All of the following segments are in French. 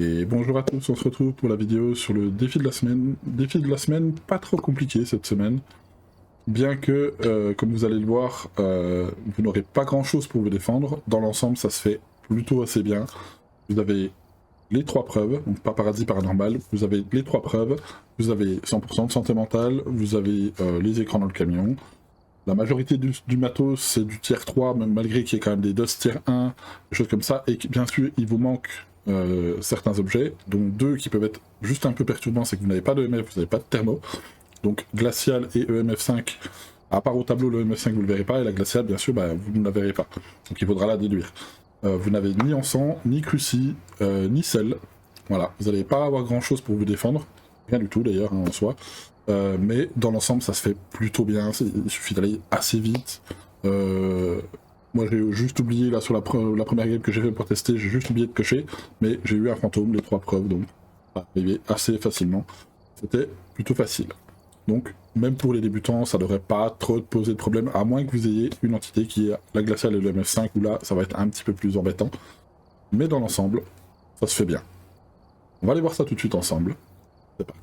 Et bonjour à tous, on se retrouve pour la vidéo sur le défi de la semaine. Défi de la semaine, pas trop compliqué cette semaine. Bien que, comme vous allez le voir, vous n'aurez pas grand chose pour vous défendre. Dans l'ensemble, ça se fait plutôt assez bien. Vous avez les 3 preuves, donc pas paradis paranormal, vous avez les 3 preuves, vous avez 100% de santé mentale, vous avez les écrans dans le camion. La majorité du matos, c'est du tier 3, même malgré qu'il y ait quand même des DOS tier 1, des choses comme ça, et bien sûr, il vous manque certains objets, donc 2 qui peuvent être juste un peu perturbants, c'est que vous n'avez pas de EMF, vous n'avez pas de thermo, donc glacial et EMF5, à part au tableau, le EMF5 vous le verrez pas, et la glaciale, bien sûr, vous ne la verrez pas, donc il faudra la déduire. Vous n'avez ni encens, ni cruci, ni sel, voilà, vous n'allez pas avoir grand chose pour vous défendre, rien du tout d'ailleurs en soi. Mais dans l'ensemble ça se fait plutôt bien, il suffit d'aller assez vite. Moi j'ai juste oublié là sur la première game que j'ai fait pour tester, j'ai juste oublié de cocher, mais j'ai eu un fantôme, les 3 preuves, donc ça arrivé assez facilement. C'était plutôt facile. Donc même pour les débutants ça devrait pas trop poser de problème, à moins que vous ayez une entité qui est la glaciale et le MF5 où là ça va être un petit peu plus embêtant. Mais dans l'ensemble, ça se fait bien. On va aller voir ça tout de suite ensemble. C'est parti.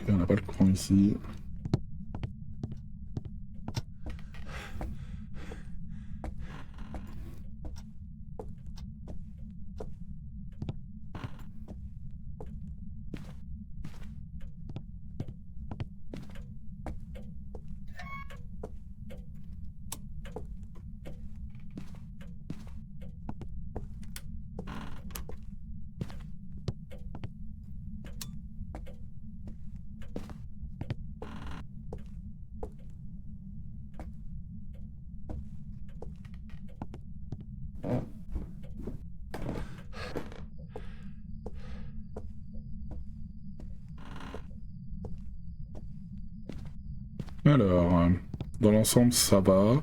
On n'a pas le courant ici. Alors, dans l'ensemble ça va.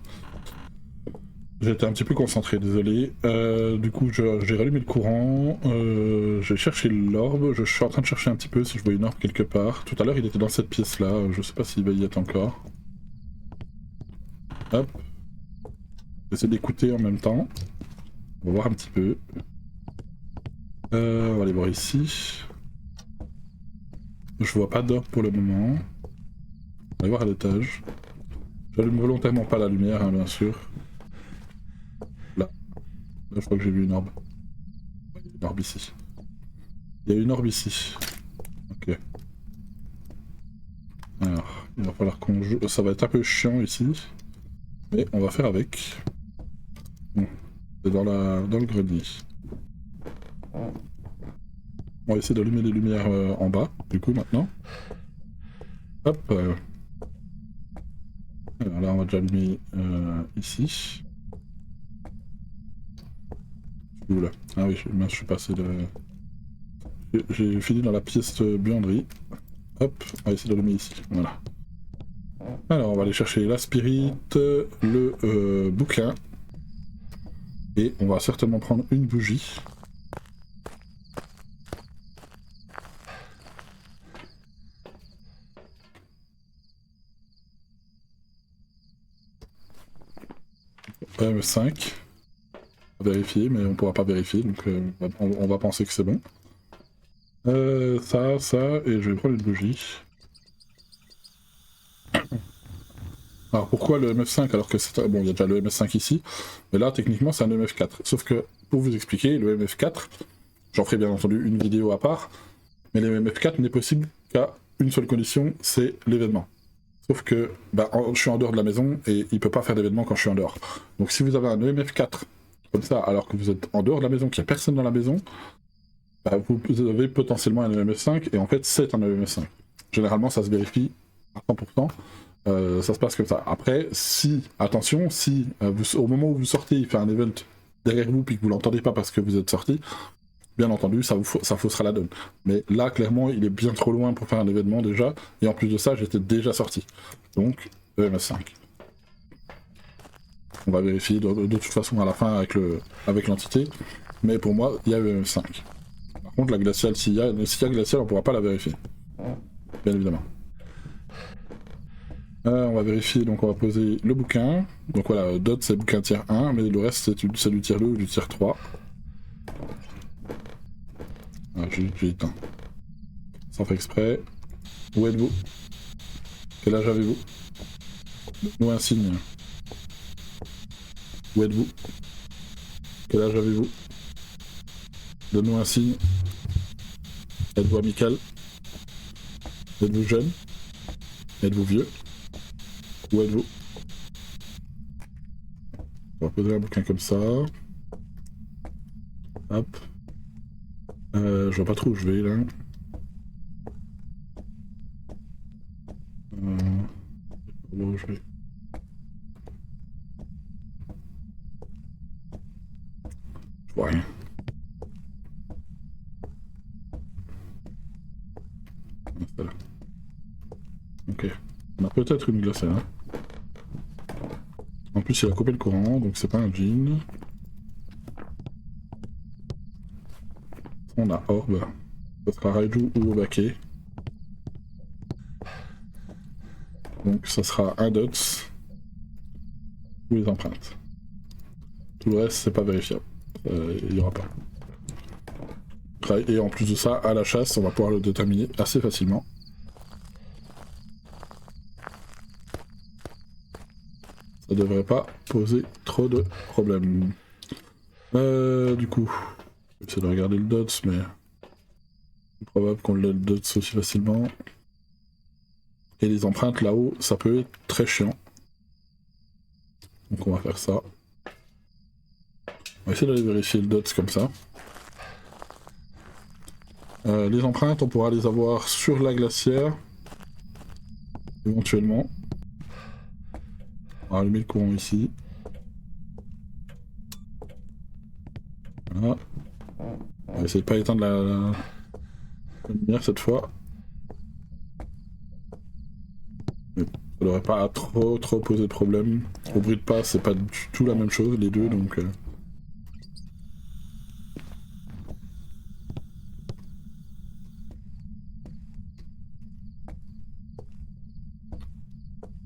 J'étais un petit peu concentré, désolé. Du coup, j'ai rallumé le courant, j'ai cherché l'orbe, je suis en train de chercher un petit peu si je vois une orbe quelque part. Tout à l'heure, il était dans cette pièce-là, je sais pas s'il va y être encore. Hop. J'essaie d'écouter en même temps. On va voir un petit peu. On va aller voir ici. Je vois pas d'orbe pour le moment. On va aller voir à l'étage. J'allume volontairement pas la lumière, hein, bien sûr. Là, je crois que j'ai vu une orbe. Il y a une orbe ici. Il y a une orbe ici. Ok. Alors, il va falloir qu'on joue. Ça va être un peu chiant ici. Mais on va faire avec. Bon, c'est dans le grenier. On va essayer d'allumer les lumières en bas, du coup, maintenant. Hop. Alors là, on va déjà allumer ici. Oula. Ah oui, mince, je suis passé de... J'ai fini dans la pièce buanderie. Hop, on va essayer d'allumer ici. Voilà. Alors, on va aller chercher la spirit, le bouquin. Et on va certainement prendre une bougie. EMF5. À vérifier, mais on pourra pas vérifier, donc on va penser que c'est bon. Ça, et je vais prendre une bougie. Alors pourquoi le MF5 alors que c'est... Bon, il y a déjà le MF5 ici, mais là techniquement c'est un MF4. Sauf que, pour vous expliquer, le MF4, j'en ferai bien entendu une vidéo à part, mais le MF4 n'est possible qu'à une seule condition, c'est l'événement. Sauf que je suis en dehors de la maison et il peut pas faire d'événement quand je suis en dehors. Donc si vous avez un EMF4 comme ça alors que vous êtes en dehors de la maison, qu'il n'y a personne dans la maison, vous avez potentiellement un EMF5 et en fait c'est un EMF5. Généralement ça se vérifie à 100%. Ça se passe comme ça. Après, attention, si au moment où vous sortez, il fait un event derrière vous puis que vous l'entendez pas parce que vous êtes sorti, bien entendu, ça faussera la donne. Mais là, clairement, il est bien trop loin pour faire un événement déjà, et en plus de ça, j'étais déjà sorti. Donc, EMF5. On va vérifier de toute façon à la fin avec l'entité, mais pour moi, il y a EMF5. Par contre, la glaciale, s'il y a glaciale, on pourra pas la vérifier. Bien évidemment. On va vérifier, donc on va poser le bouquin. Donc voilà, dot c'est bouquin tier 1, mais le reste c'est du tier 2 ou du tier 3. Ah, j'ai éteint. Sans faire exprès. Où êtes-vous? Quel âge avez-vous? Donne-nous un signe. Où êtes-vous? Quel âge avez-vous? Donne-nous un signe. Êtes-vous amical? Êtes-vous jeune? Êtes-vous vieux? Où êtes-vous? On va poser un bouquin comme ça. Hop. Je vois pas trop où je vais là. Où je vais. Je vois rien. C'est là. Ok. On a peut-être une glacière. Hein. En plus, il a coupé le courant, donc c'est pas un jean. On a Orb. Ça sera Raiju ou Obake. Donc ça sera un dots ou les empreintes. Tout le reste, c'est pas vérifiable. Il y aura pas. Et en plus de ça, à la chasse, on va pouvoir le déterminer assez facilement. Ça devrait pas poser trop de problèmes. Du coup, je vais essayer de regarder le dots, mais c'est probable qu'on le dots aussi facilement. Et les empreintes là-haut, ça peut être très chiant. Donc on va faire ça. On va essayer d'aller vérifier le dots comme ça. Les empreintes, on pourra les avoir sur la glacière. Éventuellement. On va allumer le courant ici. Voilà. On va essayer de pas éteindre la lumière cette fois. Mais ça devrait pas trop poser de problème. Au bruit de pas, c'est pas du tout la même chose les deux, donc...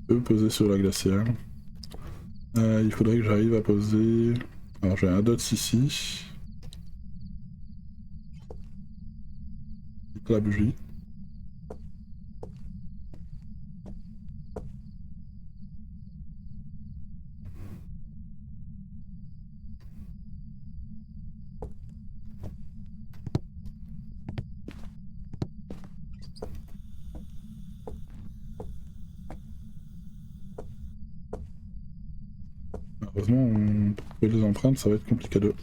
Je peux poser sur la glacière. Il faudrait que j'arrive à poser... Alors j'ai un dots ici. La bougie. Malheureusement, pour trouver les empreintes, ça va être compliqué de...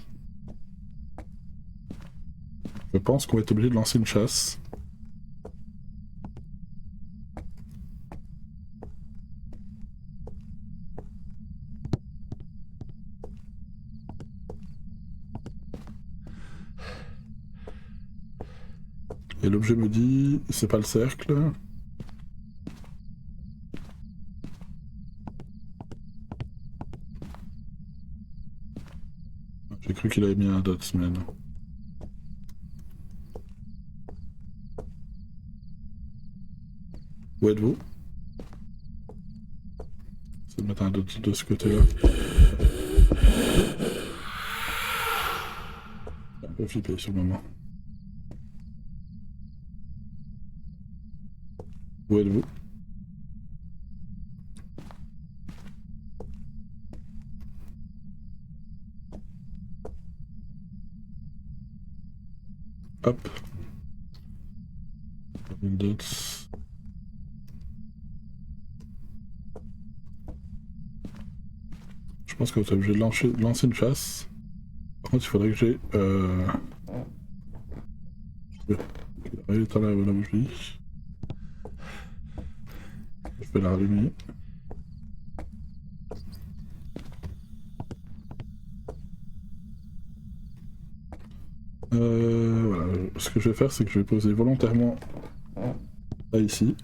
Je pense qu'on va être obligé de lancer une chasse. Et l'objet me dit, c'est pas le cercle. J'ai cru qu'il avait mis un dot, mais non. Où êtes-vous? C'est de mettre un dot de ce côté-là. Un peu flippé sur le moment. Où êtes-vous? Hop. Dots. Je pense que vous êtes obligé de lancer une chasse. Par contre, il faudrait que j'ai... Je vais éteindre la bougie. Je vais la rallumer. Voilà. Ce que je vais faire, c'est que je vais poser volontairement là ici.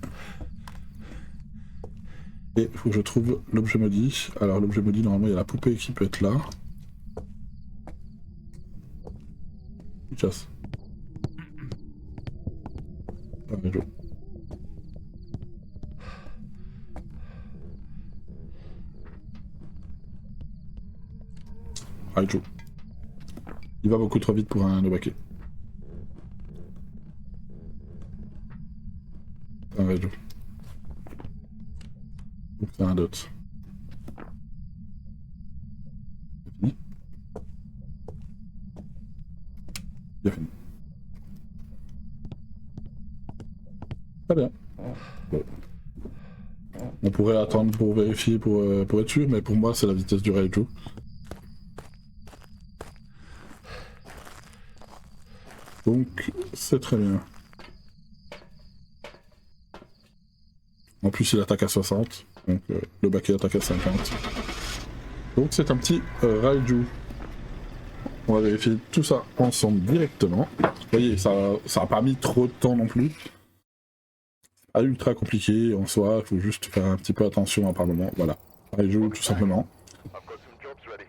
Et il faut que je trouve l'objet maudit. Alors l'objet maudit, normalement, il y a la poupée qui peut être là. Il casse. Ah, mais Joe. Ah, Joe. Il va beaucoup trop vite pour un Obake. Ah, ouais, Joe. Donc c'est un dot. C'est fini. Bien fini. Très bien. Bon. On pourrait attendre pour vérifier, pour être sûr, mais pour moi c'est la vitesse du Raiju. Donc c'est très bien. En plus il attaque à 60, donc le Obake attaque à 50. Donc c'est un petit Raiju. On va vérifier tout ça ensemble directement. Vous voyez, ça a pas mis trop de temps non plus. Pas ultra compliqué en soi, il faut juste faire un petit peu attention à par moment. Voilà, Raiju tout simplement.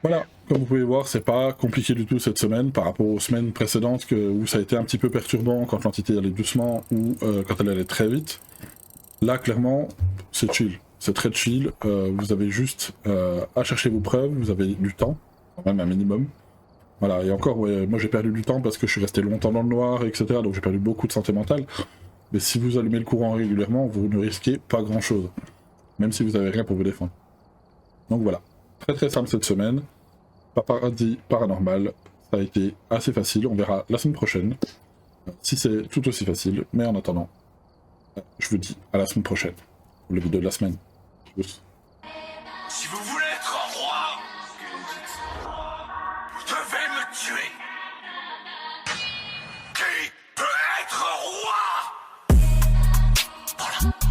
Voilà, comme vous pouvez voir, c'est pas compliqué du tout cette semaine par rapport aux semaines précédentes où ça a été un petit peu perturbant quand l'entité allait doucement ou quand elle allait très vite. Là, clairement, c'est chill. C'est très chill. Vous avez juste à chercher vos preuves, vous avez du temps, quand même un minimum. Voilà, et encore, ouais, moi j'ai perdu du temps parce que je suis resté longtemps dans le noir, etc. Donc j'ai perdu beaucoup de santé mentale. Mais si vous allumez le courant régulièrement, vous ne risquez pas grand chose. Même si vous n'avez rien pour vous défendre. Donc voilà. Très très simple cette semaine. Paparazzi paranormal. Ça a été assez facile. On verra la semaine prochaine. Si c'est tout aussi facile. Mais en attendant, je vous dis à la semaine prochaine. Pour le vidéo de la semaine. Tchuss. Si vous voulez être roi, vous devez me tuer. Qui peut être roi? Voilà.